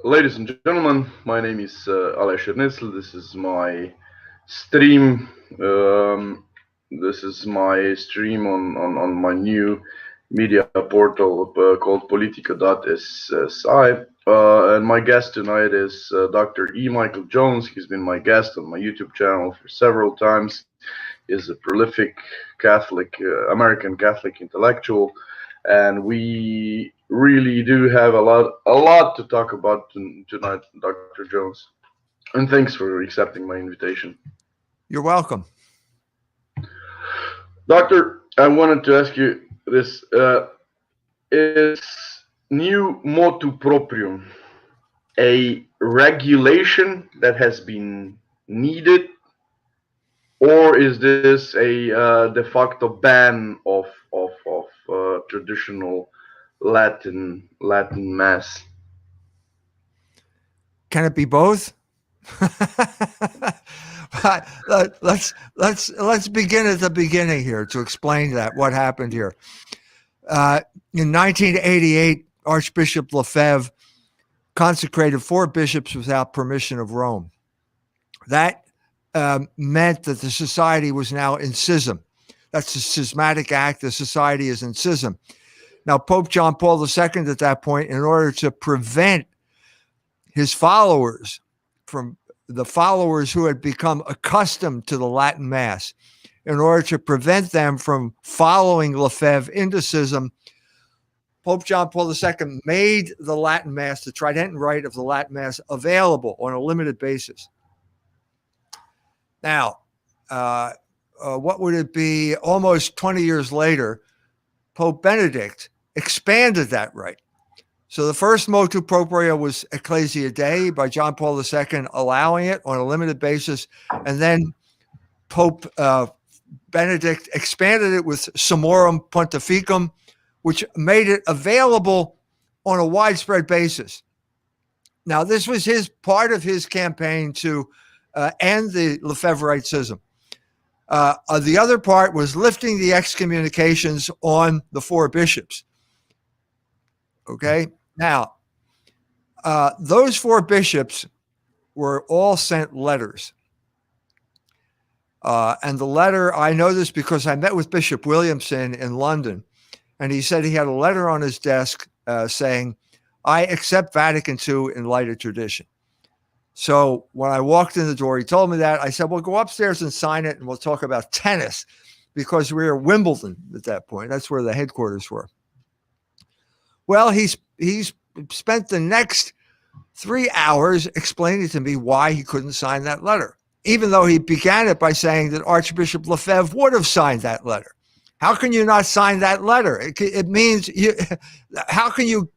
Ladies and gentlemen, my name is Ernecl. This is my stream. Um, this is my stream on my new media portal called politica.si. And my guest tonight is Dr. E. Michael Jones. He's been my guest on my YouTube channel for several times. He's a prolific Catholic, American Catholic intellectual, and we really do have a lot to talk about tonight, Dr. Jones. And thanks for accepting my invitation. You're welcome. Doctor, I wanted to ask you this. Is new motu proprium a regulation that has been needed, or is this a de facto ban of traditional Latin mass? Can it be both? let's begin at the beginning here to explain that what happened here. In 1988, Archbishop Lefebvre consecrated 4 bishops without permission of Rome. That meant that the society was now in schism. That's a schismatic act. The society is in schism. Now, Pope John Paul II at that point, in order to prevent his followers from the followers who had become accustomed to the Latin Mass, in order to prevent them from following Lefebvre into schism, Pope John Paul II made the Latin Mass, the Tridental Rite of the Latin Mass, available on a limited basis. Now, what would it be? Almost 20 years later, Pope Benedict expanded that right. So the first motu proprio was Ecclesia Dei by John Paul II, allowing it on a limited basis. And then Pope Benedict expanded it with Summorum Pontificum, which made it available on a widespread basis. Now, this was part of his campaign to end the Lefebvreite schism. The other part was lifting the excommunications on the 4 bishops. Okay? Now, those 4 bishops were all sent letters. And the letter, I know this because I met with Bishop Williamson in London, and he said he had a letter on his desk saying, I accept Vatican II in light of tradition. So when I walked in the door, he told me that. I said, well, go upstairs and sign it, and we'll talk about tennis, because we were at Wimbledon at that point. That's where the headquarters were. Well, he's spent the next 3 hours explaining to me why he couldn't sign that letter, even though he began it by saying that Archbishop Lefebvre would have signed that letter. How can you not sign that letter? It means how can you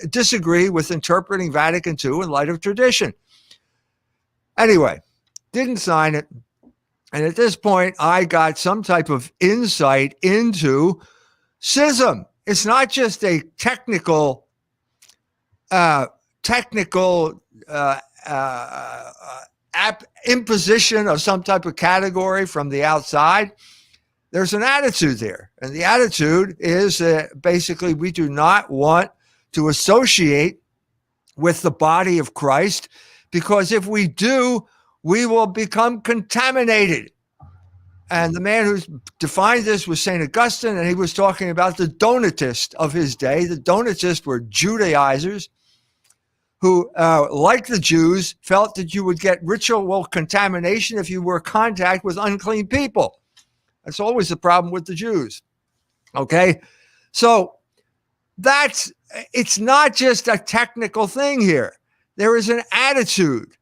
disagree with interpreting Vatican II in light of tradition? Anyway, didn't sign it. And at this point, I got some type of insight into schism. It's not just a technical imposition of some type of category from the outside. There's an attitude there. And the attitude is basically we do not want to associate with the body of Christ, because if we do, we will become contaminated. And the man who defined this was St. Augustine, and he was talking about the Donatists of his day. The Donatists were Judaizers who, like the Jews, felt that you would get ritual contamination if you were in contact with unclean people. That's always the problem with the Jews. Okay? So it's not just a technical thing here. There is an attitude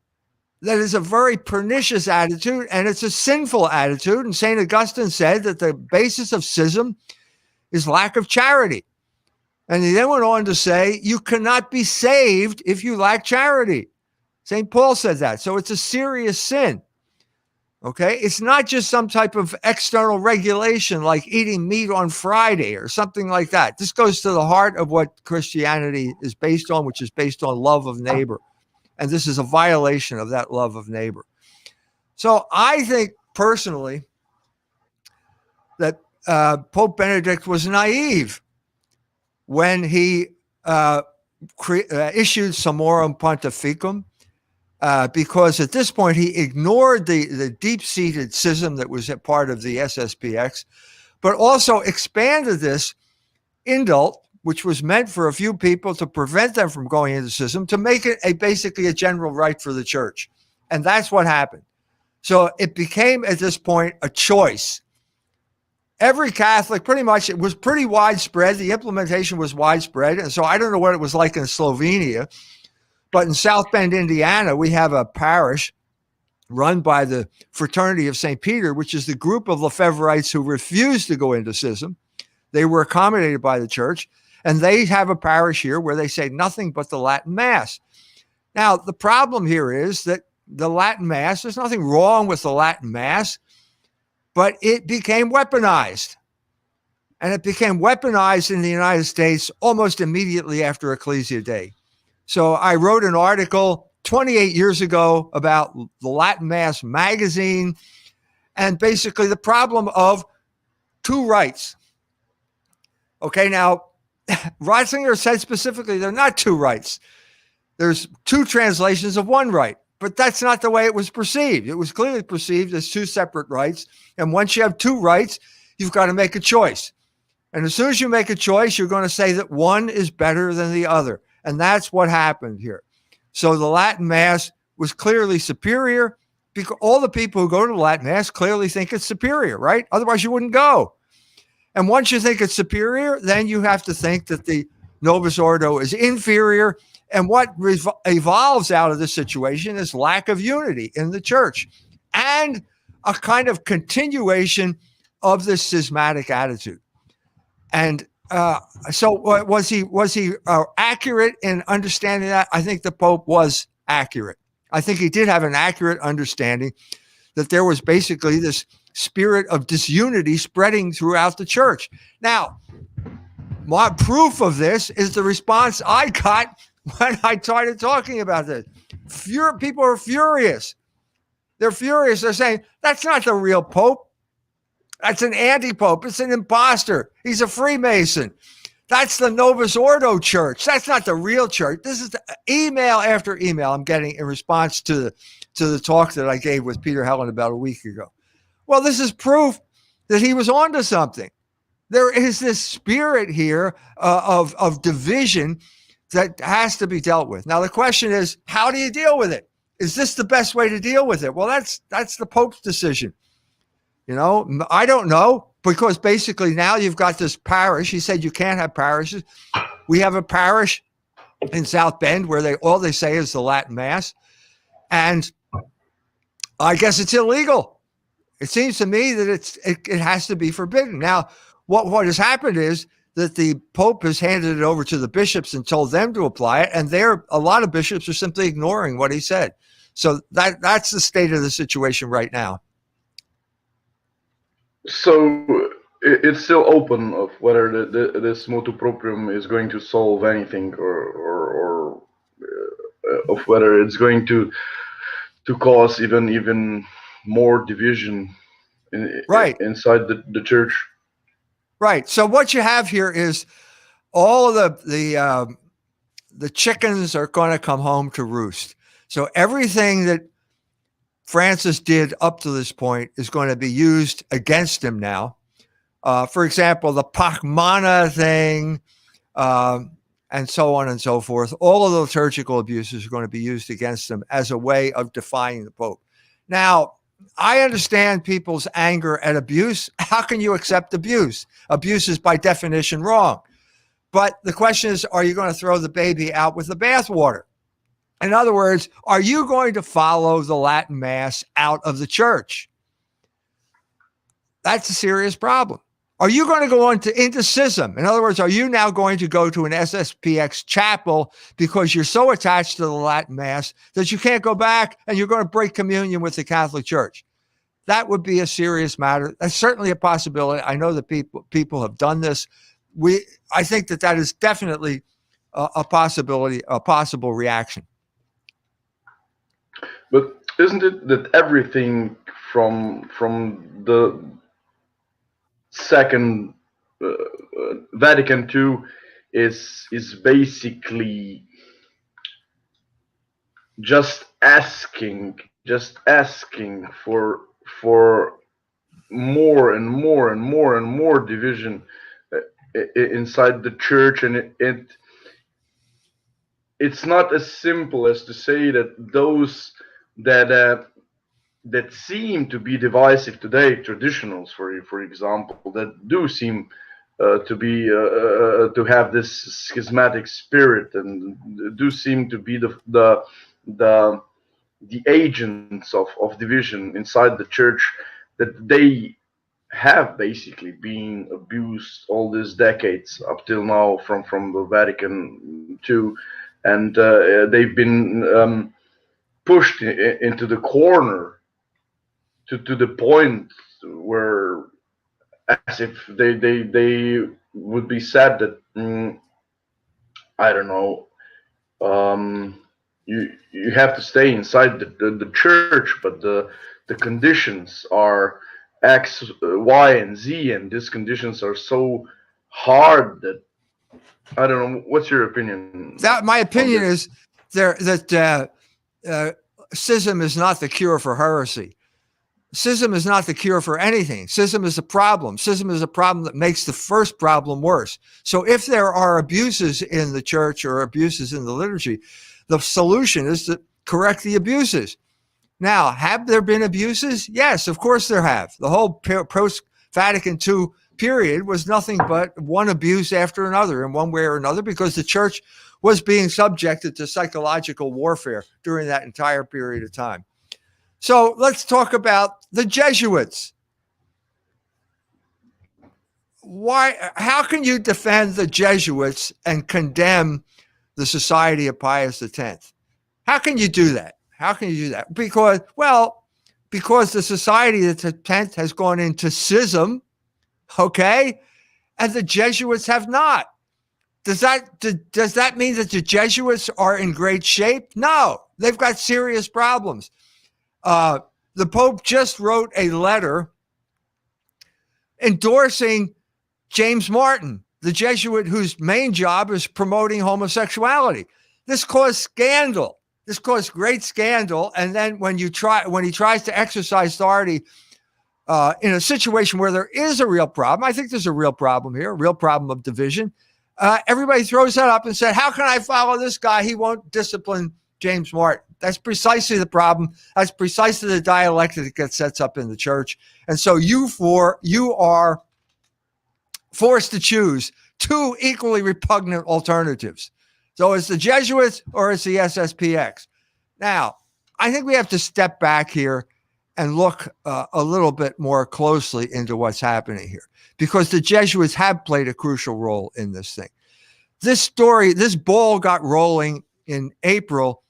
that is a very pernicious attitude, and it's a sinful attitude. And St. Augustine said that the basis of schism is lack of charity. And he then went on to say, you cannot be saved if you lack charity. St. Paul said that. So it's a serious sin. Okay? It's not just some type of external regulation like eating meat on Friday or something like that. This goes to the heart of what Christianity is based on, which is based on love of neighbor. And this is a violation of that love of neighbor. So I think personally that Pope Benedict was naive when he issued Summorum Pontificum, because at this point he ignored the deep-seated schism that was a part of the SSPX, but also expanded this indult, which was meant for a few people to prevent them from going into schism, to make it basically a general right for the church. And that's what happened. So it became, at this point, a choice. Every Catholic, pretty much, it was pretty widespread. The implementation was widespread. And so I don't know what it was like in Slovenia, but in South Bend, Indiana, we have a parish run by the Fraternity of St. Peter, which is the group of Lefebvreites who refused to go into schism. They were accommodated by the church, and they have a parish here where they say nothing but the Latin Mass. Now, the problem here is that the Latin Mass, there's nothing wrong with the Latin Mass, but it became weaponized. And it became weaponized in the United States almost immediately after Ecclesia Day. So I wrote an article 28 years ago about the Latin Mass magazine, and basically the problem of two rights. Okay, now, Ratzinger said specifically they're not two rights. There's two translations of one right, but that's not the way it was perceived. It was clearly perceived as two separate rights. And once you have two rights, you've got to make a choice. And as soon as you make a choice, you're going to say that one is better than the other. And that's what happened here. So the Latin Mass was clearly superior, because all the people who go to the Latin Mass clearly think it's superior, right? Otherwise, you wouldn't go. And once you think it's superior, then you have to think that the Novus Ordo is inferior. And what evolves out of this situation is lack of unity in the church and a kind of continuation of this schismatic attitude. And so was he accurate in understanding that? I think the Pope was accurate. I think he did have an accurate understanding that there was basically this spirit of disunity spreading throughout the church. Now, my proof of this is the response I got when I started talking about this. People are furious. They're furious. They're saying, that's not the real Pope. That's an anti-Pope. It's an imposter. He's a Freemason. That's the Novus Ordo church. That's not the real church. This is the email after email I'm getting in response to the talk that I gave with Peter Helen about a week ago. Well, this is proof that he was onto something. There is this spirit here of division that has to be dealt with. Now, the question is, how do you deal with it? Is this the best way to deal with it? Well, that's the Pope's decision. You know, I don't know, because basically now you've got this parish. He said you can't have parishes. We have a parish in South Bend where all they say is the Latin Mass. And I guess it's illegal. It seems to me that it has to be forbidden. Now, what has happened is that the Pope has handed it over to the bishops and told them to apply it, and a lot of bishops are simply ignoring what he said. So that's the state of the situation right now. So it's still open of whether this motu proprium is going to solve anything, or of whether it's going to cause even more division inside the church. Right. So what you have here is all of the chickens are going to come home to roost. So everything that Francis did up to this point is going to be used against him now. For example, the Pachmana thing, and so on and so forth. All of the liturgical abuses are going to be used against him as a way of defying the Pope. Now, I understand people's anger at abuse. How can you accept abuse? Abuse is by definition wrong. But the question is, are you going to throw the baby out with the bathwater? In other words, are you going to follow the Latin Mass out of the church? That's a serious problem. Are you going to go into schism? In other words, are you now going to go to an SSPX chapel because you're so attached to the Latin Mass that you can't go back, and you're going to break communion with the Catholic Church? That would be a serious matter. That's certainly a possibility. I know that people have done this. I think that is definitely a possibility, a possible reaction. But isn't it that everything from the Second Vatican II is basically just asking for more and more and more and more division inside the church, and it's not as simple as to say that those that that seem to be divisive today, traditionals, for example, that do seem to be to have this schismatic spirit, and do seem to be the the agents of division inside the church, that they have basically been abused all these decades up till now from the Vatican II, and they've been pushed into the corner to the point where, as if they would be sad that I don't know, you have to stay inside the church, but the conditions are X, Y, and Z, and these conditions are so hard that I don't know. What's your opinion? My opinion is that schism is not the cure for heresy. Schism is not the cure for anything. Schism is a problem. Schism is a problem that makes the first problem worse. So if there are abuses in the church or abuses in the liturgy, the solution is to correct the abuses. Now, have there been abuses? Yes, of course there have. The whole post-Vatican II period was nothing but one abuse after another in one way or another, because the church was being subjected to psychological warfare during that entire period of time. So let's talk about the Jesuits. How can you defend the Jesuits and condemn the Society of Pius X? How can you do that? How can you do that? Because the Society of the X has gone into schism, okay, and the Jesuits have not. Does that mean that the Jesuits are in great shape? No, they've got serious problems. The Pope just wrote a letter endorsing James Martin, the Jesuit whose main job is promoting homosexuality. This caused scandal. This caused great scandal. And then when he tries to exercise authority in a situation where there is a real problem, I think there's a real problem here, a real problem of division. Everybody throws that up and said, how can I follow this guy? He won't discipline James Martin. That's precisely the problem. That's precisely the dialectic that sets up in the church. And so you are forced to choose two equally repugnant alternatives. So it's the Jesuits or it's the SSPX. Now, I think we have to step back here and look a little bit more closely into what's happening here, because the Jesuits have played a crucial role in this thing. This ball got rolling in April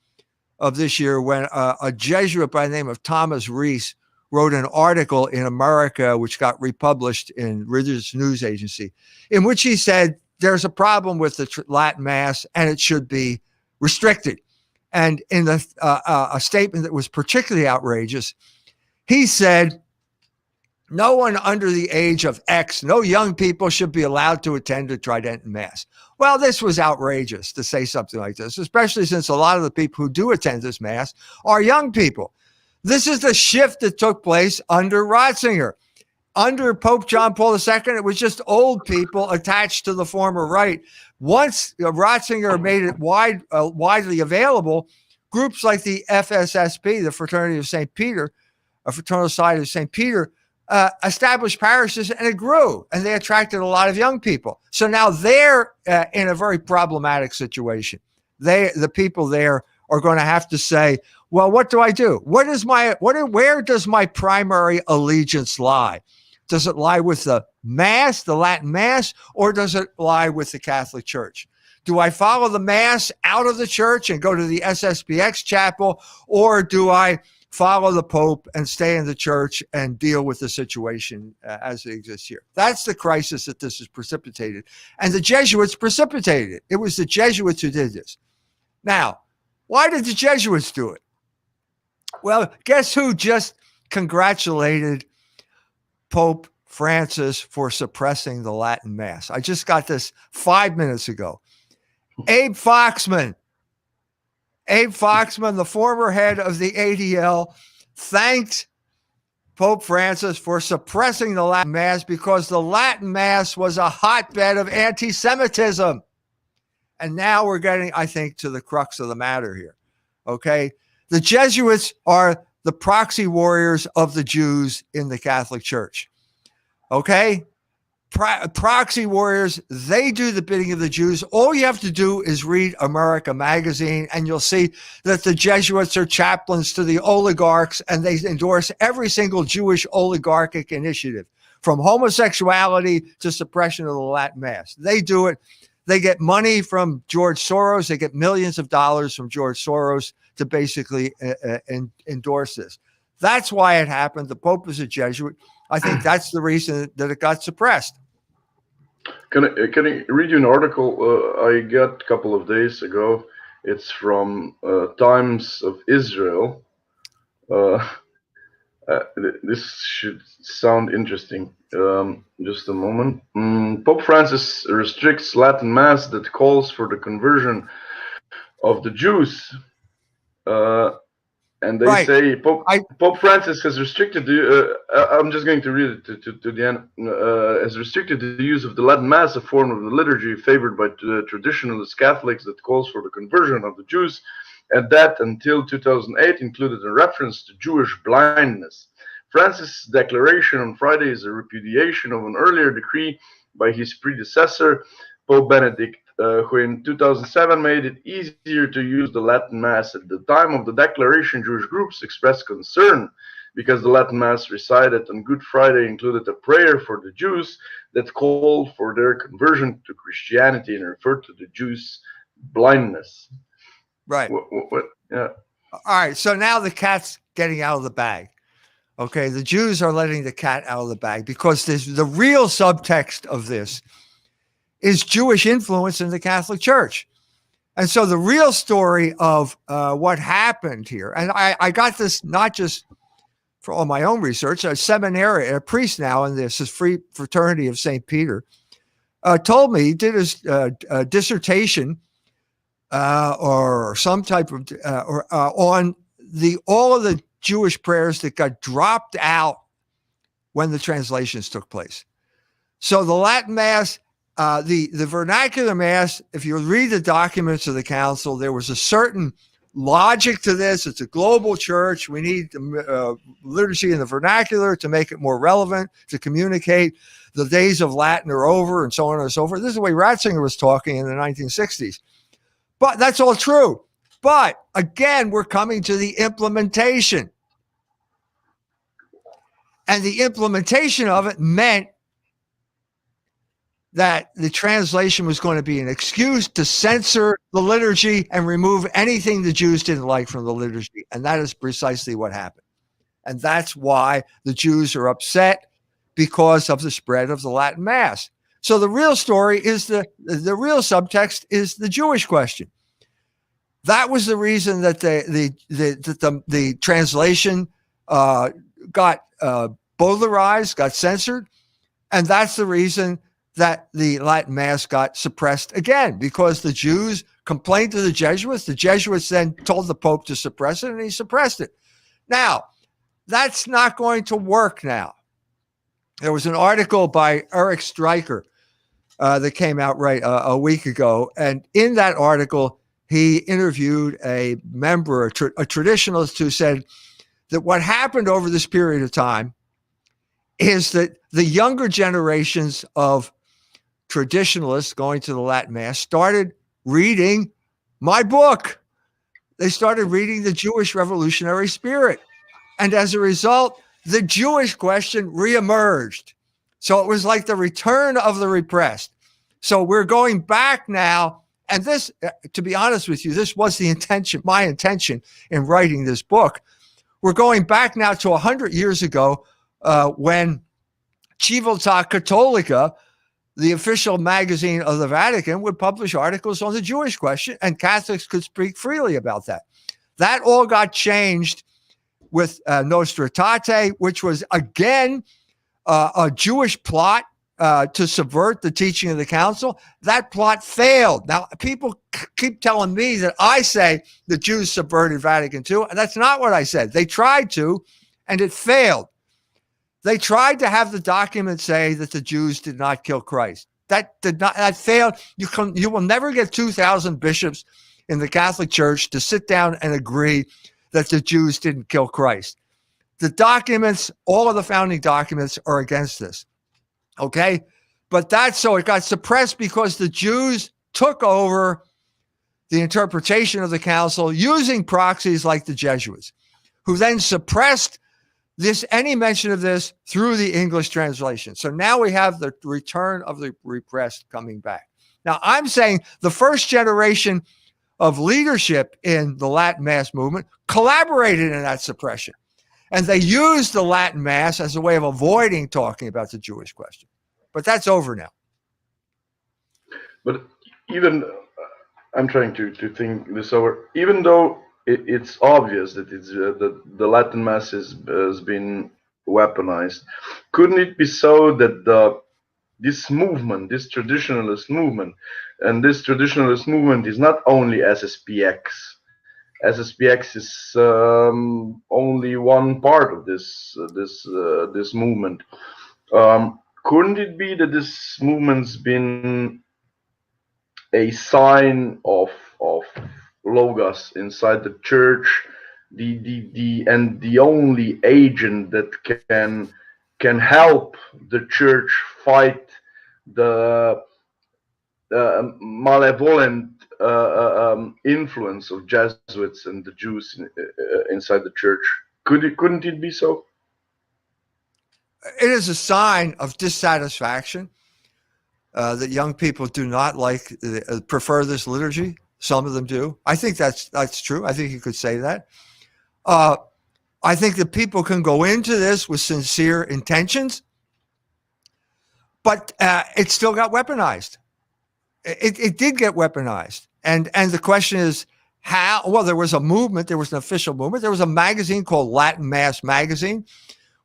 of this year when a Jesuit by the name of Thomas Rees wrote an article in America, which got republished in Religious News Agency, in which he said there's a problem with the Latin Mass and it should be restricted. And in a statement that was particularly outrageous, he said, no one under the age of X, no young people should be allowed to attend a Tridental Mass. Well, this was outrageous to say something like this, especially since a lot of the people who do attend this Mass are young people. This is the shift that took place under Ratzinger. Under Pope John Paul II, it was just old people attached to the former rite. Once Ratzinger made it widely available, groups like the FSSP, the Fraternity of St. Peter, a Fraternal Society of St. Peter, established parishes, and it grew, and they attracted a lot of young people. So now they're in a very problematic situation. The people there are going to have to say, well, what do I do? Where does my primary allegiance lie? Does it lie with the Mass, the Latin Mass, or does it lie with the Catholic Church? Do I follow the Mass out of the church and go to the SSPX chapel, or do I follow the Pope and stay in the church and deal with the situation as it exists here? That's the crisis that this has precipitated. And the Jesuits precipitated it. It was the Jesuits who did this. Now, why did the Jesuits do it? Well, guess who just congratulated Pope Francis for suppressing the Latin Mass. I just got this 5 minutes ago. Abe Foxman, the former head of the ADL, thanked Pope Francis for suppressing the Latin Mass because the Latin Mass was a hotbed of anti-Semitism. And now we're getting, I think, to the crux of the matter here. Okay? The Jesuits are the proxy warriors of the Jews in the Catholic Church. Okay? Proxy warriors, they do the bidding of the Jews. All you have to do is read America Magazine, and you'll see that the Jesuits are chaplains to the oligarchs, and they endorse every single Jewish oligarchic initiative, from homosexuality to suppression of the Latin Mass. They do it. They get money from George Soros. They get millions of dollars from George Soros to basically endorse this. That's why it happened. The Pope is a Jesuit. I think that's the reason that it got suppressed. Can I read you an article I got a couple of days ago? It's from Times of Israel. This should sound interesting. Just a moment. Pope Francis restricts Latin Mass that calls for the conversion of the Jews. And they say Pope Francis has restricted the. I'm just going to read it to the end. Has restricted the use of the Latin Mass, a form of the liturgy favored by traditionalist Catholics that calls for the conversion of the Jews, and that until 2008 included a reference to Jewish blindness. Francis' declaration on Friday is a repudiation of an earlier decree by his predecessor, Pope Benedict, who in 2007 made it easier to use the Latin Mass. At the time of the declaration, Jewish groups expressed concern because the Latin Mass recited on Good Friday included a prayer for the Jews that called for their conversion to Christianity and referred to the Jews' blindness. Right. Yeah. All right. So now the cat's getting out of the bag. Okay. The Jews are letting the cat out of the bag because the real subtext of this is Jewish influence in the Catholic Church. And so the real story of what happened here, and I got this not just for all my own research, a seminary, a priest now in this Free Fraternity of St. Peter, told me he did his dissertation or some type of on all of the Jewish prayers that got dropped out when the translations took place. So the Latin Mass, the vernacular Mass, if you read the documents of the council, there was a certain logic to this. It's a global church. We need the liturgy in the vernacular to make it more relevant, to communicate the days of Latin are over, and so on and so forth. This is the way Ratzinger was talking in the 1960s. But that's all true. But again, we're coming to the implementation. And the implementation of it meant that the translation was going to be an excuse to censor the liturgy and remove anything the Jews didn't like from the liturgy. And that is precisely what happened. And that's why the Jews are upset, because of the spread of the Latin Mass. So the real story is the real subtext is the Jewish question. That was the reason that the translation got bowdlerized, got censored. And that's the reason that the Latin Mass got suppressed again, because the Jews complained to the Jesuits. The Jesuits then told the Pope to suppress it, and he suppressed it. Now, that's not going to work now. There was an article by Eric Stryker that came out a week ago, and in that article, he interviewed a member, a traditionalist, who said that what happened over this period of time is that the younger generations of traditionalists going to the Latin Mass started reading my book. They started reading the Jewish revolutionary spirit. And as a result, the Jewish question reemerged. So it was like the return of the repressed. So we're going back now. And this, to be honest with you, this was the intention, my intention in writing this book. We're going back now to 100 years ago when Civiltà Cattolica, the official magazine of the Vatican, would publish articles on the Jewish question, and Catholics could speak freely about that. That all got changed with Nostra Aetate, which was, again, a Jewish plot to subvert the teaching of the council. That plot failed. Now, people keep telling me that I say the Jews subverted Vatican II, and that's not what I said. They tried to, and it failed. They tried to have the document say that the Jews did not kill Christ. That did not. That failed. You will never get 2,000 bishops in the Catholic Church to sit down and agree that the Jews didn't kill Christ. The documents, all of the founding documents, are against this. Okay, but that's so it got suppressed because the Jews took over the interpretation of the council using proxies like the Jesuits, who then suppressed any mention of this through the English translation. So now we have the return of the repressed coming back. Now, I'm saying the first generation of leadership in the Latin Mass movement collaborated in that suppression. And they used the Latin Mass as a way of avoiding talking about the Jewish question. But that's over now. But even, I'm trying to think this over, even though it's obvious that the Latin Mass has been weaponized, couldn't it be so that this movement, this traditionalist movement, and this traditionalist movement is not only SSPX. SSPX is only one part of this movement. Couldn't it be that this movement's been a sign of Logos inside the church, the only agent that can help the church fight the malevolent influence of Jesuits and the Jews inside the church? Couldn't it be so? It is a sign of dissatisfaction that young people do not prefer this liturgy. Some of them do. I think that's true. I think you could say that. I think that people can go into this with sincere intentions, but it still got weaponized. It did get weaponized. And the question is how. Well, there was a movement. There was an official movement. There was a magazine called Latin Mass Magazine,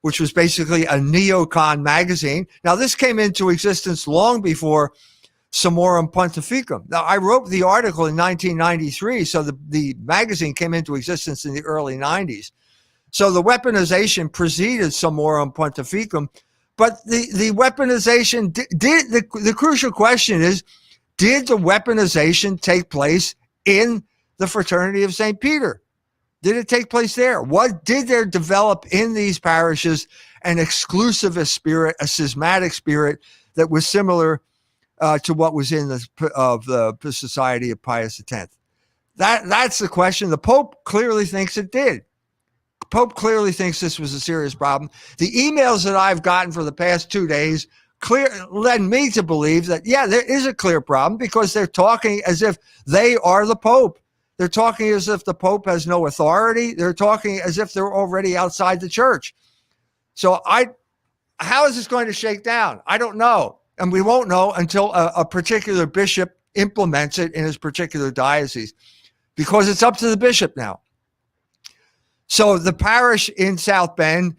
which was basically a neocon magazine. Now, this came into existence long before Summorum Pontificum. Now, I wrote the article in 1993, so the magazine came into existence in the early 90s. So the weaponization preceded Summorum Pontificum, but the weaponization the crucial question is, did the weaponization take place in the Fraternity of St. Peter? Did it take place there? What did there develop in these parishes an exclusivist spirit, a schismatic spirit that was similar to what was in the Society of Pius X? That's the question. The Pope clearly thinks it did. The Pope clearly thinks this was a serious problem. The emails that I've gotten for the past 2 days led me to believe that, yeah, there is a clear problem, because they're talking as if they are the Pope. They're talking as if the Pope has no authority. They're talking as if they're already outside the church. So how is this going to shake down? I don't know. And we won't know until a particular bishop implements it in his particular diocese, because it's up to the bishop now. So the parish in South Bend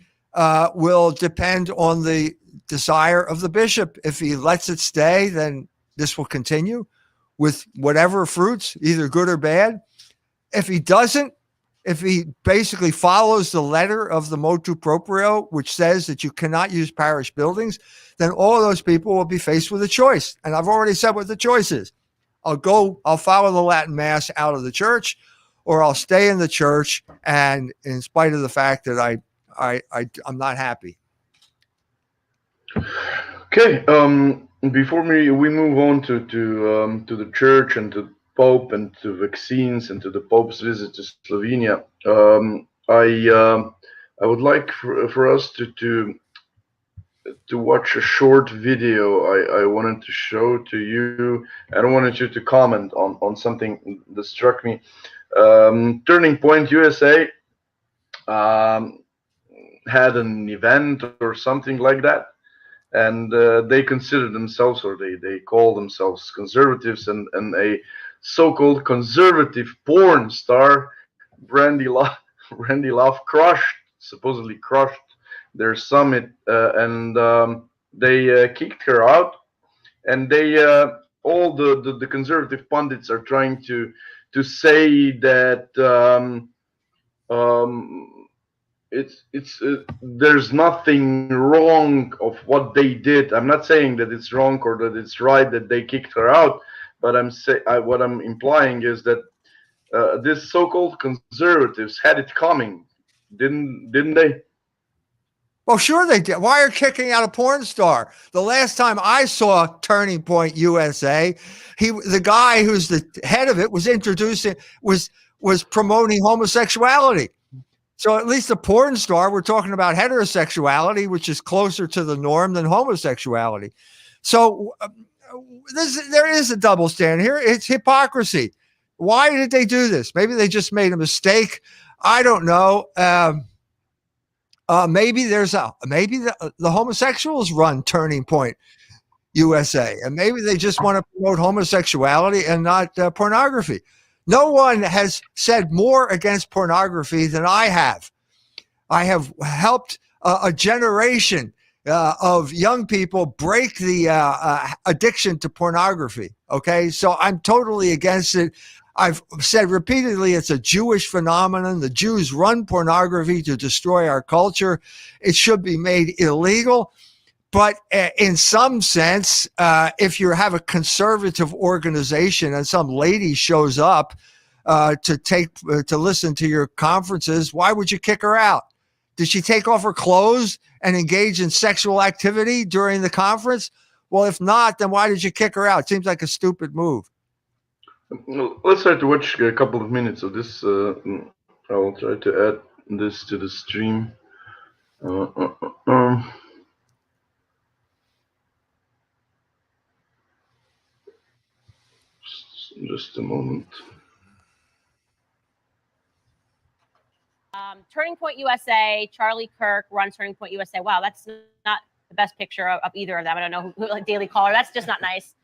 will depend on the desire of the bishop. If he lets it stay, then this will continue with whatever fruits, either good or bad. If he doesn't, if he basically follows the letter of the motu proprio, which says that you cannot use parish buildings, then all of those people will be faced with a choice. And I've already said what the choice is. I'll follow the Latin Mass out of the church, or I'll stay in the church, and in spite of the fact that I'm not happy. Okay. Before we move on to the church and to Pope and to vaccines and to the Pope's visit to Slovenia, I would like for us to watch a short video I wanted to show to you. I wanted you to comment on something that struck me. Turning Point USA had an event or something like that, and they consider themselves, or they call themselves conservatives, and a so-called conservative porn star, Brandy Love, supposedly crushed their summit, and they kicked her out. And they all the conservative pundits are trying to say that um, it's there's nothing wrong of what they did. I'm not saying that it's wrong or that it's right that they kicked her out, but what I'm implying is that these so-called conservatives had it coming, didn't they? Well, sure they did. Why are kicking out a porn star? The last time I saw Turning Point USA, the guy who's the head of it was promoting homosexuality. So at least a porn star, we're talking about heterosexuality, which is closer to the norm than homosexuality. So there is a double standard here. It's hypocrisy. Why did they do this? Maybe they just made a mistake. I don't know. Maybe the homosexuals run Turning Point USA, and maybe they just want to promote homosexuality and not pornography. No one has said more against pornography than I have. I have helped a generation of young people break the addiction to pornography. Okay, so I'm totally against it. I've said repeatedly it's a Jewish phenomenon. The Jews run pornography to destroy our culture. It should be made illegal. But in some sense, if you have a conservative organization and some lady shows up to listen to your conferences, why would you kick her out? Did she take off her clothes and engage in sexual activity during the conference? Well, if not, then why did you kick her out? Seems like a stupid move. Let's try to watch a couple of minutes of this. I will try to add this to the stream. Just a moment. Turning Point USA, Charlie Kirk runs Turning Point USA. Wow, that's not the best picture of either of them. I don't know who like Daily Caller. That's just not nice.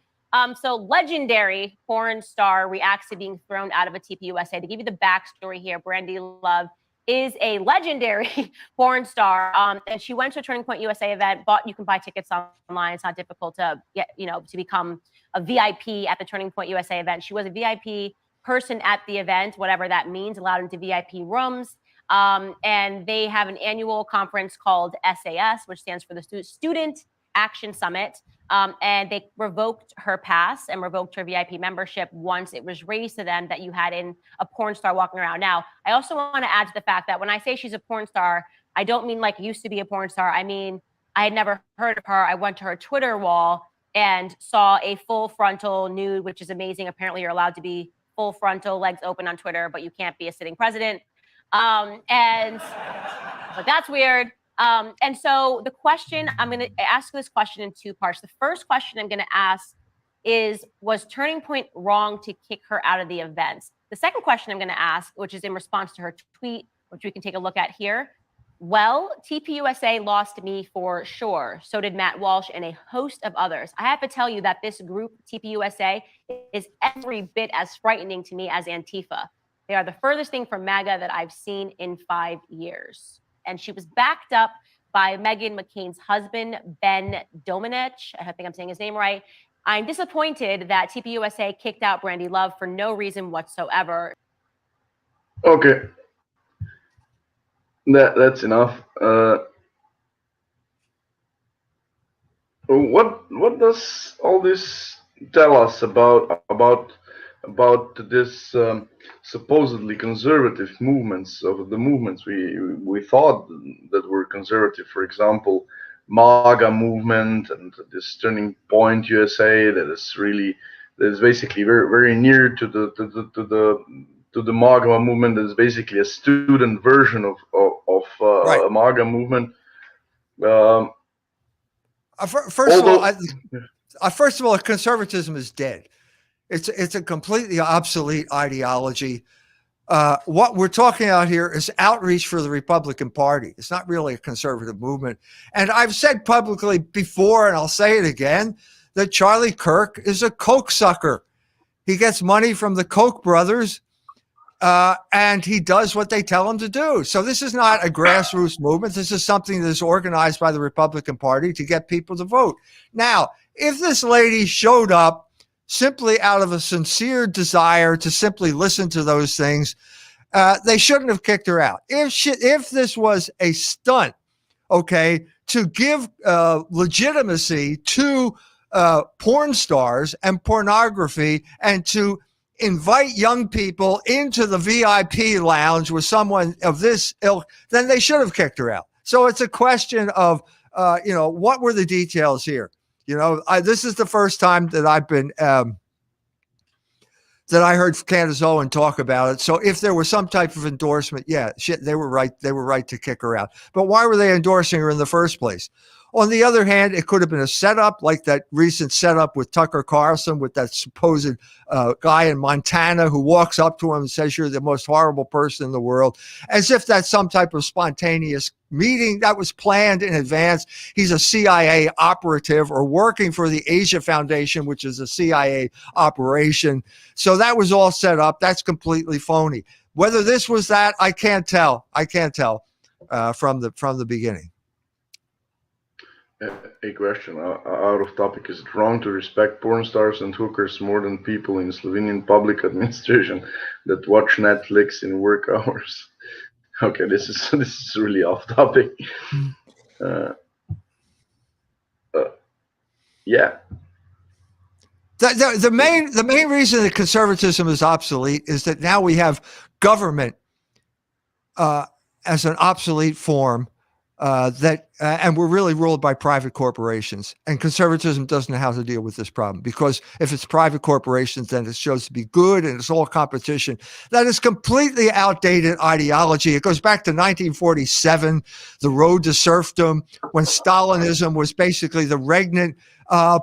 So legendary porn star reacts to being thrown out of a TPUSA. To give you the backstory here, Brandy Love is a legendary porn star. And she went to a Turning Point USA event, you can buy tickets online. It's not difficult to get, to become a VIP at the Turning Point USA event. She was a VIP person at the event, whatever that means, allowed into VIP rooms. And they have an annual conference called SAS, which stands for the Student Action Summit. And they revoked her pass and revoked her VIP membership once it was raised to them that you had a porn star walking around. Now, I also want to add to the fact that when I say she's a porn star, I don't mean like used to be a porn star. I mean, I had never heard of her. I went to her Twitter wall and saw a full frontal nude, which is amazing. Apparently, you're allowed to be full frontal, legs open on Twitter, but you can't be a sitting president. But that's weird. And so the question, I'm going to ask this question in two parts. The first question I'm going to ask is, was Turning Point wrong to kick her out of the events? The second question I'm going to ask, which is in response to her tweet, which we can take a look at here. Well, TPUSA lost me for sure. So did Matt Walsh and a host of others. I have to tell you that this group, TPUSA, is every bit as frightening to me as Antifa. They are the furthest thing from MAGA that I've seen in 5 years. And she was backed up by Meghan McCain's husband, Ben Domenech. I think I'm saying his name right. I'm disappointed that TPUSA kicked out Brandy Love for no reason whatsoever. Okay. That's enough. What does all this tell us about this supposedly conservative movements of the movements we thought that were conservative? For example, MAGA movement and this Turning Point USA that is basically very very near to the MAGA movement. That is basically a student version of Right. a MAGA movement. First of all, conservatism is dead. It's a completely obsolete ideology. What we're talking about here is outreach for the Republican Party. It's not really a conservative movement. And I've said publicly before, and I'll say it again, that Charlie Kirk is a coke sucker. He gets money from the Koch brothers and he does what they tell him to do. So this is not a grassroots movement. This is something that is organized by the Republican Party to get people to vote. Now, if this lady showed up simply out of a sincere desire to simply listen to those things, they shouldn't have kicked her out. If this was a stunt, okay, to give legitimacy to porn stars and pornography, and to invite young people into the VIP lounge with someone of this ilk, then they should have kicked her out. So it's a question of, what were the details here? This is the first time that I've been that I heard Candace Owen talk about it. So if there was some type of endorsement, yeah, shit, they were right. They were right to kick her out. But why were they endorsing her in the first place? On the other hand, it could have been a setup, like that recent setup with Tucker Carlson, with that supposed guy in Montana who walks up to him and says, "You're the most horrible person in the world," as if that's some type of spontaneous meeting that was planned in advance. He's a CIA operative or working for the Asia Foundation, which is a CIA operation. So that was all set up. That's completely phony. Whether this was that, I can't tell. From the beginning. A question out of topic: is it wrong to respect porn stars and hookers more than people in Slovenian public administration that watch Netflix in work hours? Okay, this is really off topic. Yeah. The main reason that conservatism is obsolete is that now we have government as an obsolete form. And we're really ruled by private corporations, and conservatism doesn't know how to deal with this problem, because if it's private corporations, then it shows to be good and it's all competition. That is completely outdated ideology. It goes back to 1947, the road to serfdom, when Stalinism was basically the regnant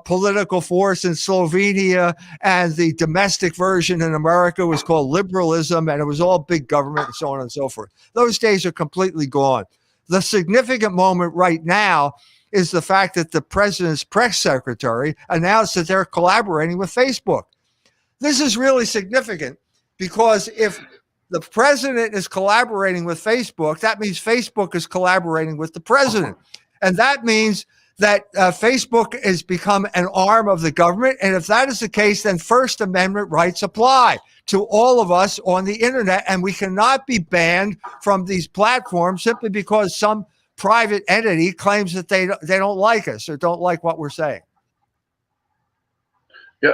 political force in Slovenia, and the domestic version in America was called liberalism, and it was all big government and so on and so forth. Those days are completely gone. The significant moment right now is the fact that the president's press secretary announced that they're collaborating with Facebook. This is really significant, because if the president is collaborating with Facebook, that means Facebook is collaborating with the president. And that means that Facebook has become an arm of the government. And if that is the case, then First Amendment rights apply to all of us on the internet. And we cannot be banned from these platforms simply because some private entity claims that they don't like us or don't like what we're saying. Yeah,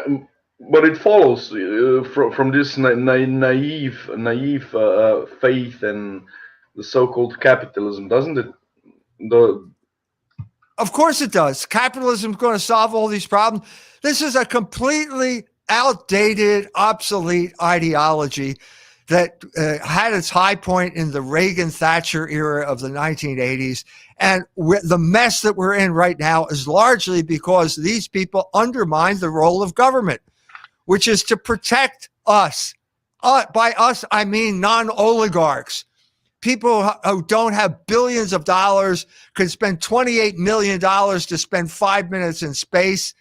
but it follows from this naive faith in the so-called capitalism, doesn't it? Of course it does. Capitalism is going to solve all these problems. This is a completely outdated, obsolete ideology that had its high point in the Reagan-Thatcher era of the 1980s. And the mess that we're in right now is largely because these people undermine the role of government, which is to protect us. By us, I mean non-oligarchs. People who don't have billions of dollars could spend $28 million to spend 5 minutes in space,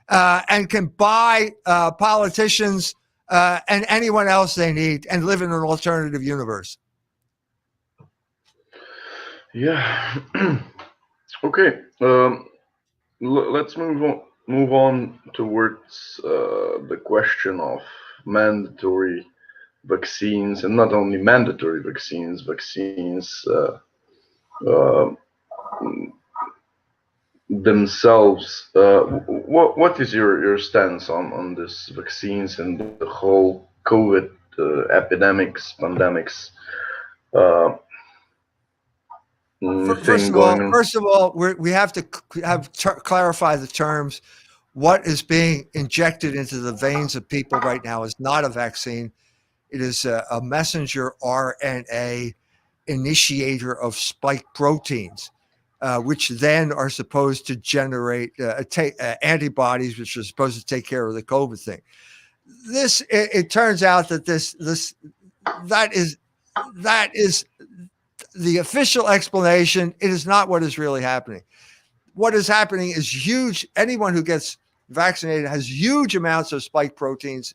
and can buy politicians and anyone else they need and live in an alternative universe. Yeah. Okay. Let's move on towards the question of mandatory vaccines, and not only mandatory vaccines themselves. What is your stance on this vaccines and the whole COVID pandemics First of all, we have to clarify the terms. What is being injected into the veins of people right now is not a vaccine. It is a messenger RNA initiator of spike proteins, which then are supposed to generate antibodies, which are supposed to take care of the COVID thing. It turns out that that is the official explanation. It is not what is really happening. What is happening is huge. Anyone who gets vaccinated has huge amounts of spike proteins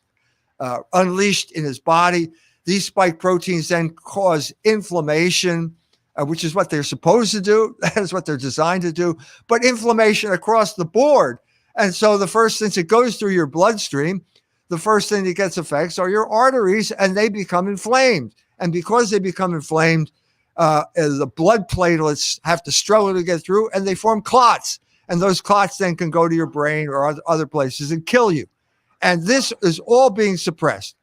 unleashed in his body. These spike proteins then cause inflammation, which is what they're supposed to do. That is what they're designed to do, but inflammation across the board. And so the first, since it goes through your bloodstream, the first thing that gets affected are your arteries, and they become inflamed. And because they become inflamed, the blood platelets have to struggle to get through, and they form clots. And those clots then can go to your brain or other places and kill you. And this is all being suppressed,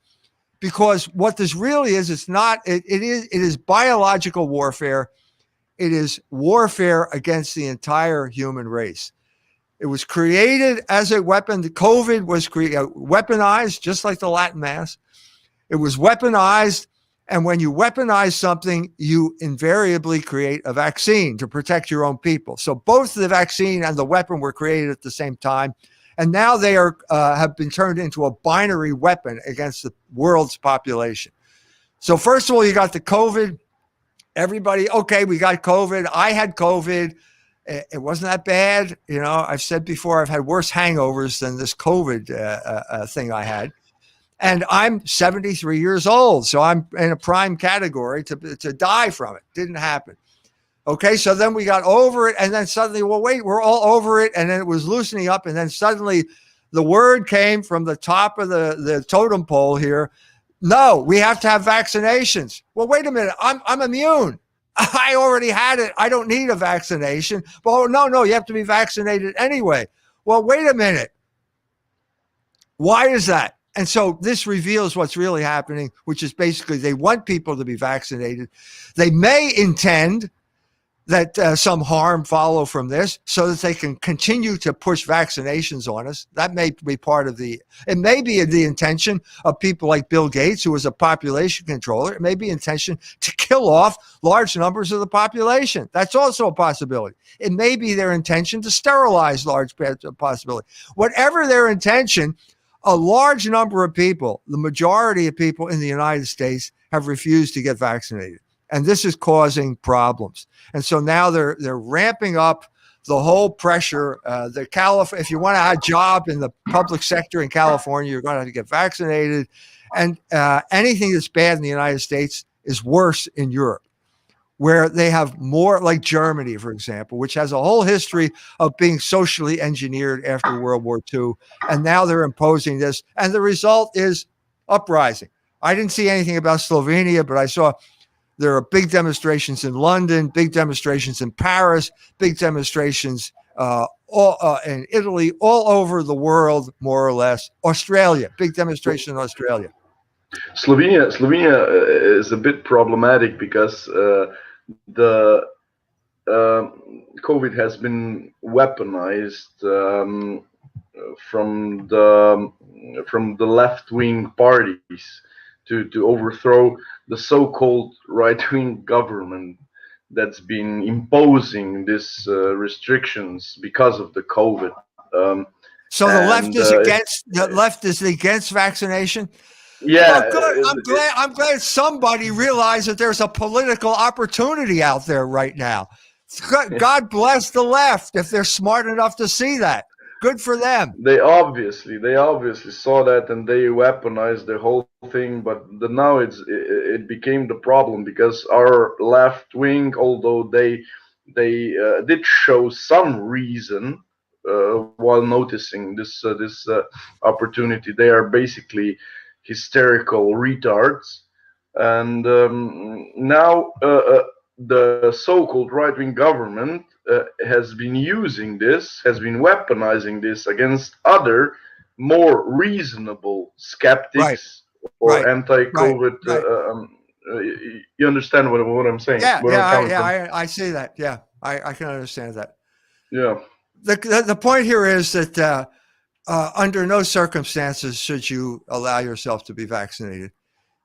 because what this really is, it is biological warfare. It is warfare against the entire human race. It was created as a weapon. The COVID was weaponized, just like the Latin Mass. It was weaponized. And when you weaponize something, you invariably create a vaccine to protect your own people. So both the vaccine and the weapon were created at the same time. And now they have been turned into a binary weapon against the world's population. So first of all, you got the COVID. Everybody, okay, we got COVID. I had COVID. It wasn't that bad. You know, I've said before, I've had worse hangovers than this COVID thing I had. And I'm 73 years old, so I'm in a prime category to die from it. Didn't happen. Okay, so then we got over it, and then suddenly, well, wait, we're all over it, and then it was loosening up, and then suddenly the word came from the top of the totem pole here, no, we have to have vaccinations. Well, wait a minute, I'm immune. I already had it. I don't need a vaccination. Well, no, you have to be vaccinated anyway. Well, wait a minute. Why is that? And so this reveals what's really happening, which is basically they want people to be vaccinated. They may intend that some harm follow from this so that they can continue to push vaccinations on us. That may be part of it may be the intention of people like Bill Gates, who was a population controller. It may be intention to kill off large numbers of the population. That's also a possibility. It may be their intention to sterilize large possibility. Whatever their intention, a large number of people, the majority of people in the United States, have refused to get vaccinated. And this is causing problems. And so now they're ramping up the whole pressure. If you want to have a job in the public sector in California, you're going to have to get vaccinated. And anything that's bad in the United States is worse in Europe, where they have more, like Germany, for example, which has a whole history of being socially engineered after World War II. And now they're imposing this. And the result is uprising. I didn't see anything about Slovenia, but I saw there are big demonstrations in London, big demonstrations in Paris, big demonstrations in Italy, all over the world, more or less. Australia, big demonstration in Australia. Slovenia is a bit problematic because the COVID has been weaponized from the left-wing parties to overthrow the so-called right-wing government that's been imposing these restrictions because of the COVID. So the left is against vaccination. Yeah, well, good. I'm glad somebody realized that there's a political opportunity out there right now. God bless the left if they're smart enough to see that. Good for them. They obviously saw that, and they weaponized the whole thing. But now it became the problem because our left wing, although they did show some reason while noticing this opportunity, they are basically hysterical retards. And now the so-called right-wing government has been weaponizing this against other more reasonable skeptics or anti-COVID. You understand what I'm saying? I see that. Yeah, I can understand that. Yeah. The point here is that under no circumstances should you allow yourself to be vaccinated,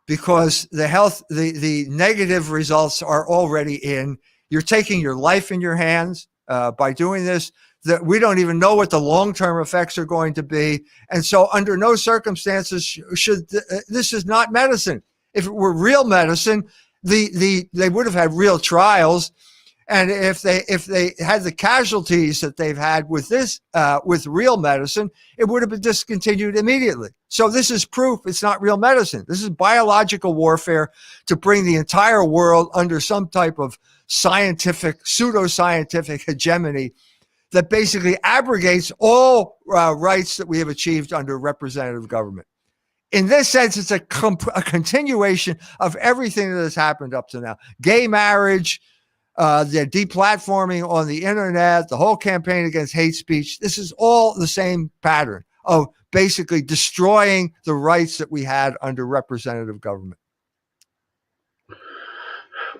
because the negative results are already in. You're taking your life in your hands by doing this. That we don't even know what the long-term effects are going to be, and so under no circumstances this is not medicine. If it were real medicine, they would have had real trials, And if they had the casualties that they've had with this, with real medicine, it would have been discontinued immediately. So this is proof it's not real medicine. This is biological warfare to bring the entire world under some type of scientific, pseudoscientific hegemony that basically abrogates all rights that we have achieved under representative government. In this sense, it's a continuation of everything that has happened up to now. Gay marriage, the deplatforming on the internet, the whole campaign against hate speech. This is all the same pattern of basically destroying the rights that we had under representative government.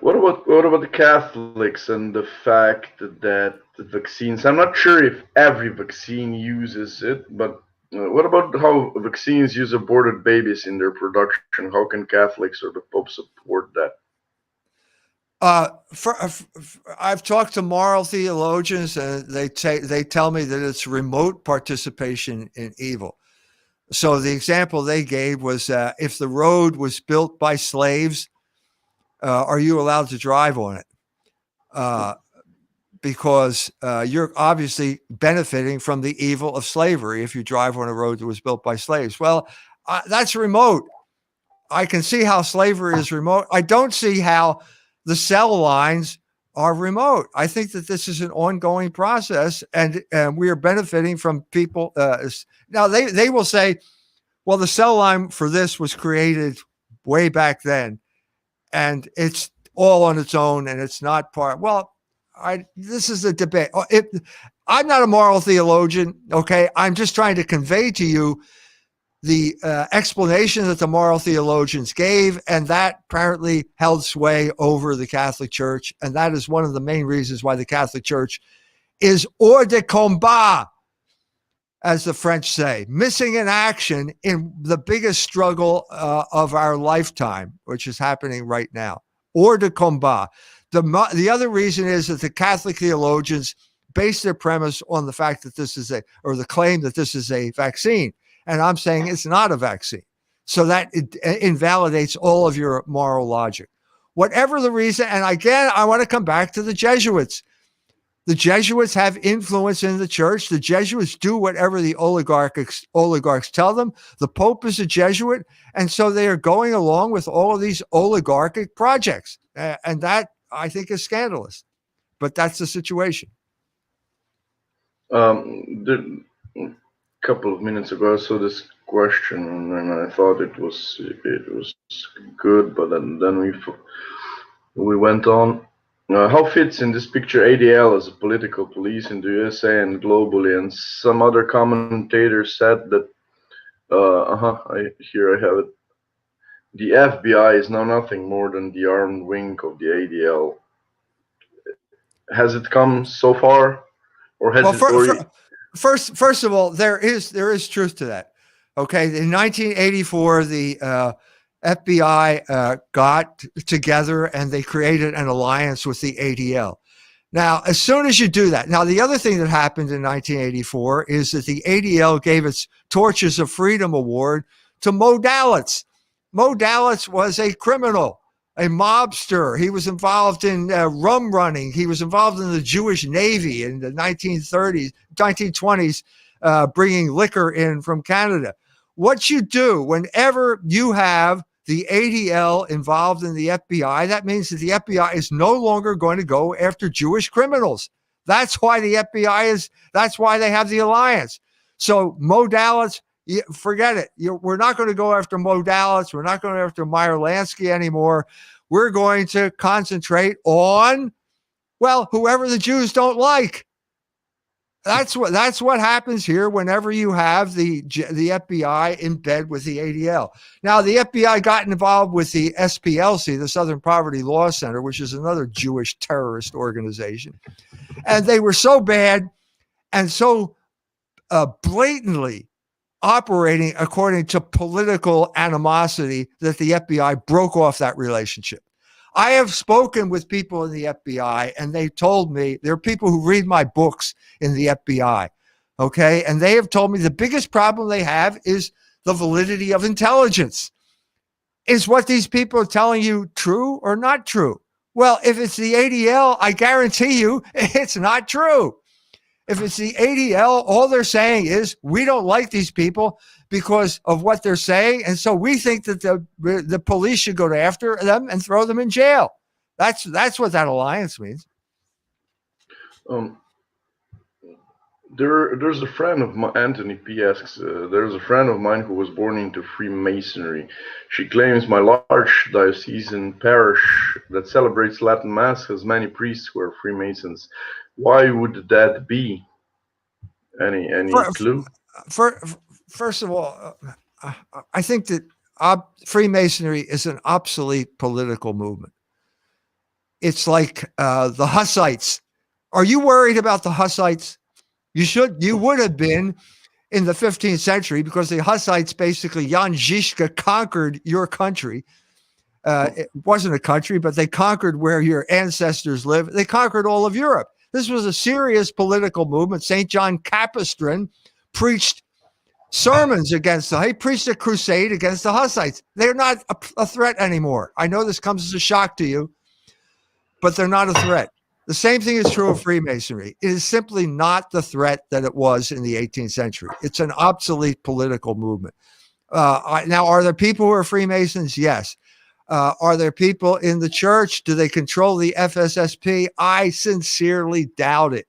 What about the Catholics and the fact that the vaccines? I'm not sure if every vaccine uses it, but what about how vaccines use aborted babies in their production? How can Catholics or the Pope support that? I've talked to moral theologians, and they tell me that it's remote participation in evil. So the example they gave was if the road was built by slaves, are you allowed to drive on it? Because you're obviously benefiting from the evil of slavery if you drive on a road that was built by slaves. Well, that's remote. I can see how slavery is remote. I don't see how the cell lines are remote. I think that this is an ongoing process, and we are benefiting from people. Now, they will say, well, the cell line for this was created way back then, and it's all on its own, and it's not part. Well, this is a debate. I'm not a moral theologian, okay? I'm just trying to convey to you the explanation that the moral theologians gave, and that apparently held sway over the Catholic Church, and that is one of the main reasons why the Catholic Church is hors de combat, as the French say, missing in action in the biggest struggle of our lifetime, which is happening right now. Hors de combat. The other reason is that the Catholic theologians base their premise on the fact that this is the claim that this is a vaccine. And I'm saying it's not a vaccine. So that it invalidates all of your moral logic. Whatever the reason, and again, I want to come back to the Jesuits. The Jesuits have influence in the church. The Jesuits do whatever the oligarchs tell them. The Pope is a Jesuit, and so they are going along with all of these oligarchic projects. And that, I think, is scandalous. But that's the situation. A couple of minutes ago, I saw this question, and I thought it was good, but then we went on. How fits in this picture ADL as a political police in the USA and globally? And some other commentators said that, I have it. The FBI is now nothing more than the armed wing of the ADL. Has it come so far, or has it? First of all, there is truth to that. Okay, in 1984, the FBI got together and they created an alliance with the ADL. Now, as soon as you do that, now the other thing that happened in 1984 is that the ADL gave its Torches of Freedom Award to Mo Dalitz. Mo Dalitz was a criminal, a mobster. He was involved in rum running. He was involved in the Jewish Navy in the 1920s, bringing liquor in from Canada. What you do whenever you have the ADL involved in the FBI, that means that the FBI is no longer going to go after Jewish criminals. That's why the FBI that's why they have the alliance. So Mo Dalitz, forget it. We're not going to go after Mo Dalitz. We're not going to go after Meyer Lansky anymore. We're going to concentrate on, well, whoever the Jews don't like. That's what happens here whenever you have the FBI in bed with the ADL. Now, the FBI got involved with the SPLC, the Southern Poverty Law Center, which is another Jewish terrorist organization. And they were so bad and so blatantly operating according to political animosity that the FBI broke off that relationship. I have spoken with people in the FBI, and they told me, there are people who read my books in the FBI, okay? And they have told me the biggest problem they have is the validity of intelligence. Is what these people are telling you true or not true? Well, if it's the ADL, I guarantee you it's not true. If it's the ADL, all they're saying is we don't like these people because of what they're saying, and so we think that the police should go after them and throw them in jail. That's what that alliance means. There's a friend of mine, Anthony P. asks, there's a friend of mine who was born into Freemasonry. She claims my large diocesan parish that celebrates Latin Mass has many priests who are Freemasons. Why would that be? Any clue? First of all, I think that Freemasonry is an obsolete political movement. It's like the Hussites. Are you worried about the Hussites? You would have been in the 15th century, because the Hussites, basically, Jan Žižka conquered your country. It wasn't a country, but they conquered where your ancestors lived. They conquered all of Europe. This was a serious political movement. St. John Capistran preached sermons against he preached a crusade against the Hussites. They're not a threat anymore. I know this comes as a shock to you, but they're not a threat. The same thing is true of Freemasonry. It is simply not the threat that it was in the 18th century. It's an obsolete political movement. Now, are there people who are Freemasons? Yes. Are there people in the church? Do they control the FSSP? I sincerely doubt it.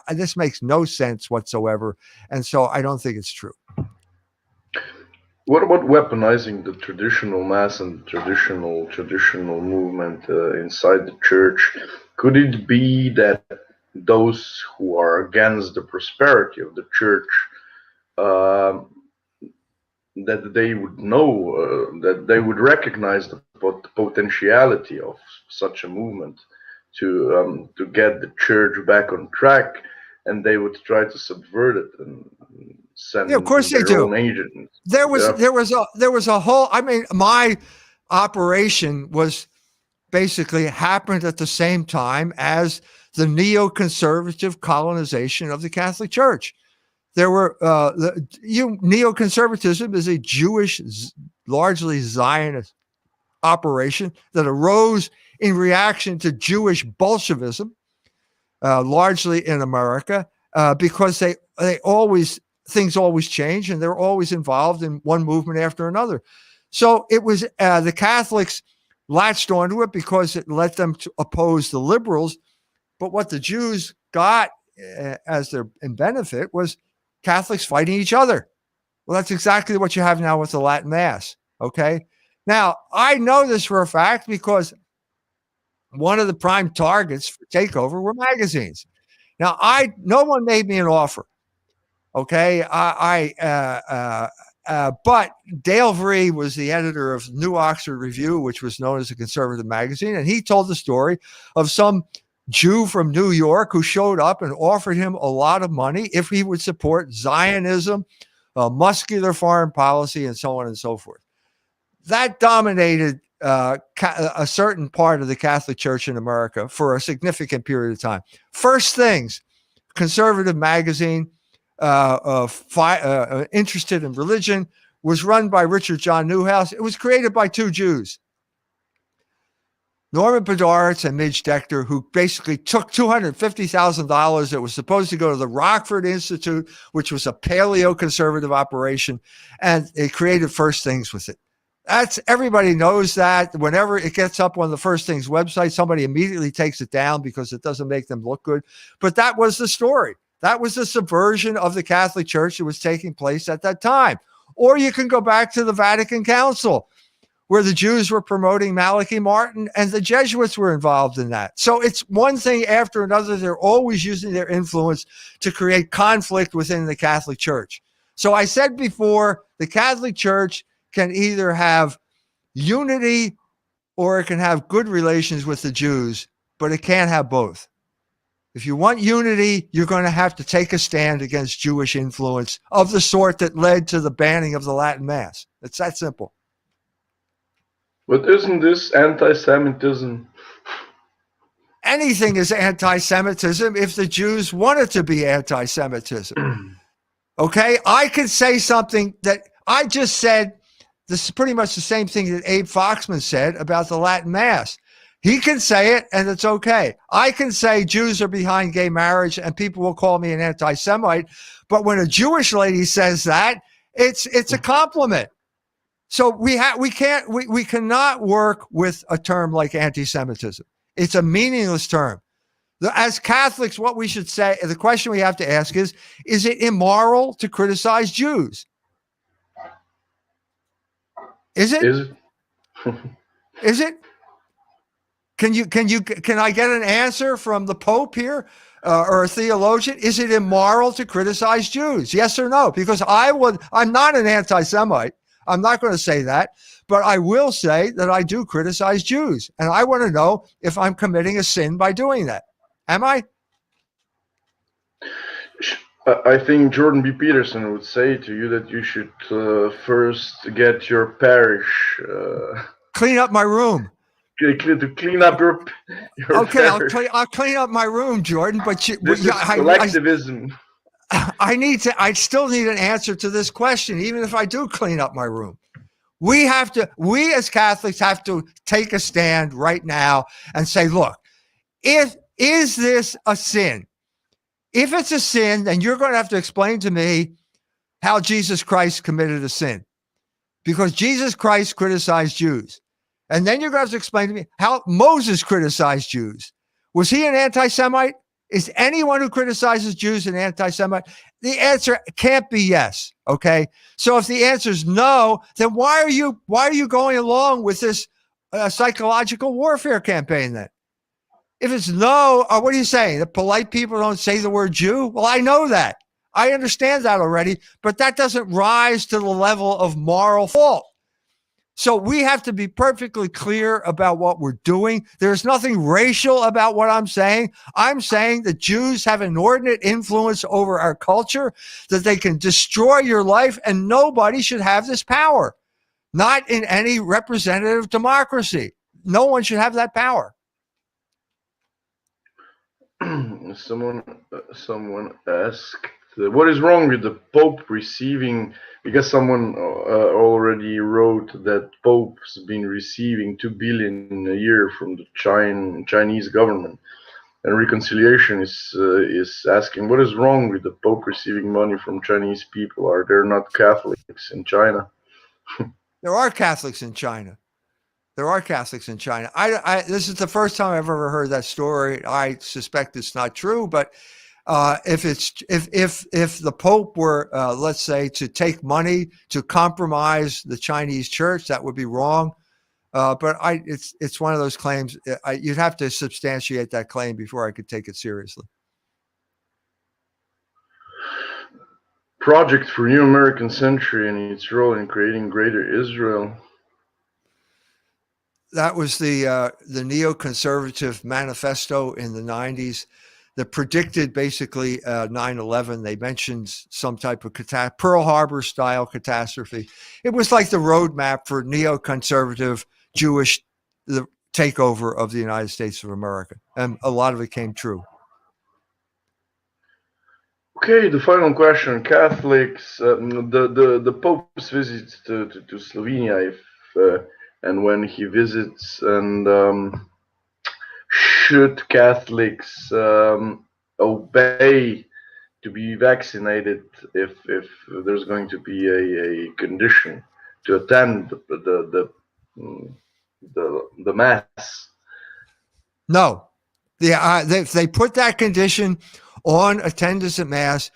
This makes no sense whatsoever. And so I don't think it's true. What about weaponizing the traditional mass and traditional movement inside the church? Could it be that those who are against the prosperity of the church, that they would know, that they would recognize the potentiality of such a movement to get the church back on track, and they would try to subvert it and send of course they do. Own agents. There was a whole. I mean, my operation was basically happened at the same time as the neoconservative colonization of the Catholic Church. There were neoconservatism is a Jewish, largely Zionist operation that arose in reaction to Jewish Bolshevism, largely in America, because things always change, and they're always involved in one movement after another. So it was the Catholics latched onto it because it let them to oppose the liberals. But what the Jews got as their benefit was Catholics fighting each other. Well, that's exactly what you have now with the Latin Mass. Okay. Now, I know this for a fact because one of the prime targets for takeover were magazines. Now, no one made me an offer. Okay. But Dale Vree was the editor of New Oxford Review, which was known as a conservative magazine. And he told the story of some Jew from New York who showed up and offered him a lot of money if he would support Zionism, muscular foreign policy, and so on and so forth. That dominated a certain part of the Catholic Church in America for a significant period of time. First Things, conservative magazine, interested in religion, was run by Richard John Newhouse. It was created by two Jews, Norman Podhoretz and Midge Decter, who basically took $250,000 that was supposed to go to the Rockford Institute, which was a paleo-conservative operation, and they created First Things with it. Everybody knows that. Whenever it gets up on the First Things website, somebody immediately takes it down because it doesn't make them look good. But that was the story. That was the subversion of the Catholic Church that was taking place at that time. Or you can go back to the Vatican Council, where the Jews were promoting Malachi Martin and the Jesuits were involved in that. So it's one thing after another. They're always using their influence to create conflict within the Catholic Church. So I said before, the Catholic Church can either have unity or it can have good relations with the Jews, but it can't have both. If you want unity, you're going to have to take a stand against Jewish influence of the sort that led to the banning of the Latin Mass. It's that simple. But isn't this anti-Semitism? Anything is anti-Semitism if the Jews want it to be anti-Semitism. Okay? I could say something that I just said. This is pretty much the same thing that Abe Foxman said about the Latin Mass. He can say it, and it's okay. I can say Jews are behind gay marriage, and people will call me an anti-Semite. But when a Jewish lady says that, it's a compliment. So we cannot work with a term like anti-Semitism. It's a meaningless term. As Catholics, what we should say, the question we have to ask is it immoral to criticize Jews? Is it? Is it? Is it? Can I get an answer from the Pope here or a theologian? Is it immoral to criticize Jews? Yes or no? Because I'm not an anti-Semite. I'm not going to say that, but I will say that I do criticize Jews. And I want to know if I'm committing a sin by doing that. Am I? I think Jordan B. Peterson would say to you that you should first get your parish. Clean up my room. To clean up your okay, parish. I'll clean up my room, Jordan. But This is collectivism. I still need an answer to this question, even if I do clean up my room. We as Catholics have to take a stand right now and say, look, is this a sin? If it's a sin, then you're going to have to explain to me how Jesus Christ committed a sin, because Jesus Christ criticized Jews. And then you're going to have to explain to me how Moses criticized Jews. Was he an anti-Semite? Is anyone who criticizes Jews an anti-Semite? The answer can't be yes. Okay. So if the answer is no, then why are you going along with this psychological warfare campaign then? If it's no, what are you saying? That polite people don't say the word Jew? Well, I know that. I understand that already, but that doesn't rise to the level of moral fault. So we have to be perfectly clear about what we're doing. There's nothing racial about what I'm saying. I'm saying that Jews have inordinate influence over our culture, that they can destroy your life, and nobody should have this power. Not in any representative democracy. No one should have that power. Someone asked, what is wrong with the Pope receiving, because someone already wrote that Pope's been receiving 2 billion a year from the Chinese government, and Reconciliation is asking, what is wrong with the Pope receiving money from Chinese people? Are there not Catholics in China? There are Catholics in China. There are Catholics in China. This is the first time I've ever heard that story. I suspect it's not true, but if the Pope were, let's say, to take money to compromise the Chinese church, that would be wrong. But it's one of those claims. You'd have to substantiate that claim before I could take it seriously. Project for New American Century and its role in creating Greater Israel. That was the neoconservative manifesto in the 90s that predicted basically 9/11. They mentioned some type of Pearl Harbor style catastrophe. It was like the roadmap for neoconservative Jewish the takeover of the United States of America, and a lot of it came true. Okay, the final question: Catholics, the Pope's visit to Slovenia, if and when he visits, and should Catholics obey to be vaccinated if there's going to be a condition to attend the mass? No, if they put that condition on attendance at mass,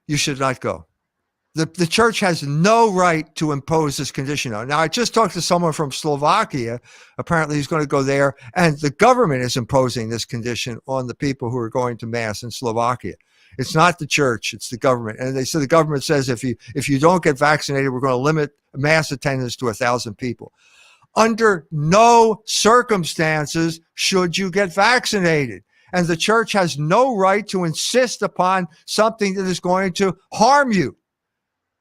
you should not go. The church has no right to impose this condition on. Now, I just talked to someone from Slovakia. Apparently, he's going to go there, and the government is imposing this condition on the people who are going to mass in Slovakia. It's not the church; it's the government. And they said the government says if you don't get vaccinated, we're going to limit mass attendance to 1,000 people. Under no circumstances should you get vaccinated. And the church has no right to insist upon something that is going to harm you.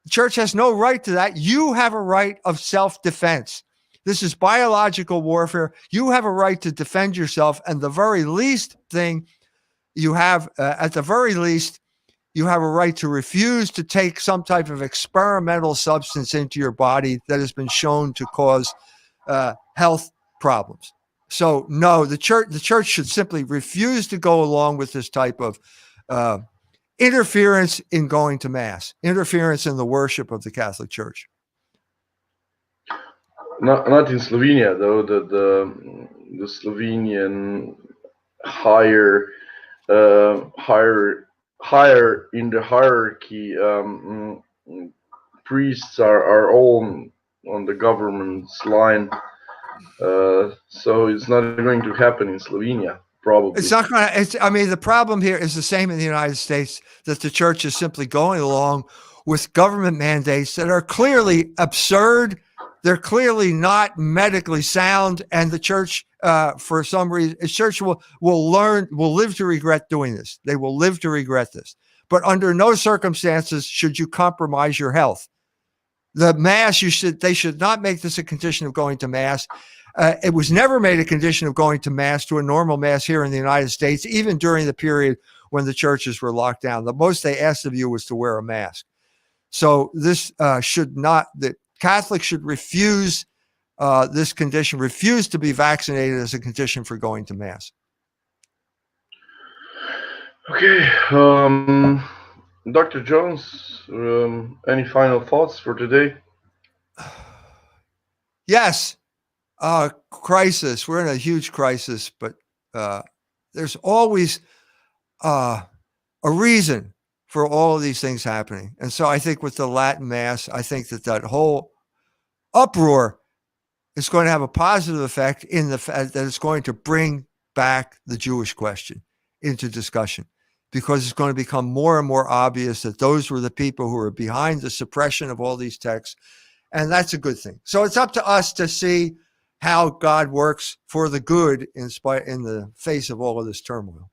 The church has no right to that. You have a right of self-defense. This is biological warfare. You have a right to defend yourself. And the very least thing you have, at the very least, you have a right to refuse to take some type of experimental substance into your body that has been shown to cause health problems. So no, the church should simply refuse to go along with this type of interference in going to mass, interference in the worship of the Catholic Church. Not in Slovenia though. The Slovenian higher in the hierarchy priests are all on the government's line. So it's not going to happen in Slovenia, probably. It's not going to. I mean, the problem here is the same in the United States, that the church is simply going along with government mandates that are clearly absurd. They're clearly not medically sound, and the church, for some reason, the church will live to regret doing this. They will live to regret this. But under no circumstances should you compromise your health. The mass, they should not make this a condition of going to mass. It was never made a condition of going to mass, to a normal mass here in the United States, even during the period when the churches were locked down. The most they asked of you was to wear a mask. So this the Catholics should refuse this condition, refuse to be vaccinated as a condition for going to mass. Okay. Dr. Jones, any final thoughts for today? Yes. Crisis. We're in a huge crisis, but there's always a reason for all of these things happening. And so I think with the Latin Mass, I think that whole uproar is going to have a positive effect in the fact that it's going to bring back the Jewish question into discussion, because it's going to become more and more obvious that those were the people who were behind the suppression of all these texts. And that's a good thing. So it's up to us to see how God works for the good in the face of all of this turmoil.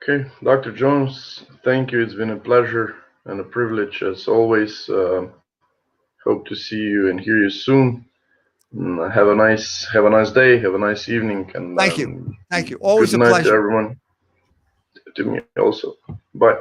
Okay, Dr. Jones, thank you. It's been a pleasure and a privilege as always. Hope to see you and hear you soon. Have a nice day. Have a nice evening. And thank you. Always good a night pleasure. to everyone. To me also. Bye.